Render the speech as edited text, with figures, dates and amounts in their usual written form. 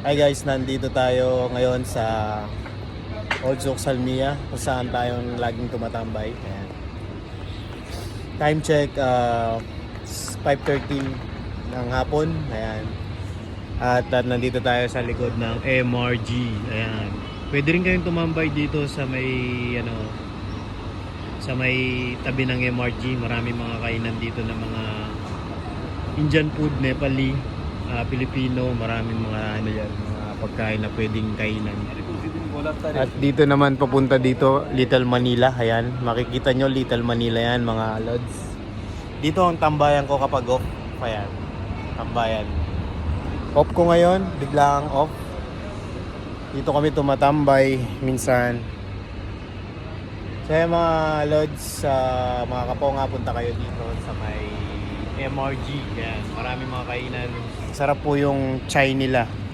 Hi guys, nandito tayo ngayon sa Old Souk Salmiya kung saan tayong laging tumatambay. Ayan. Time check, 5:13 ng hapon. Ayan. At nandito tayo sa likod ng MRG. Ayan. Pwede rin kayong tumambay dito sa may sa may tabi ng MRG. Maraming mga kainan dito ng mga Indian food, Nepali, Filipino, maraming mga mga pagkain na pwedeng kainan. At dito naman papunta dito, Little Manila. Ayan, makikita nyo Little Manila yan mga lods. Dito ang tambayan ko kapag off. Ayan, tambayan. Off ko ngayon, biglang off. Dito kami tumatambay minsan. Kaya mga lods, mga kaponga, punta kayo dito sa may MRG. Yan, maraming mga kainan. Sarap po yung chai nila.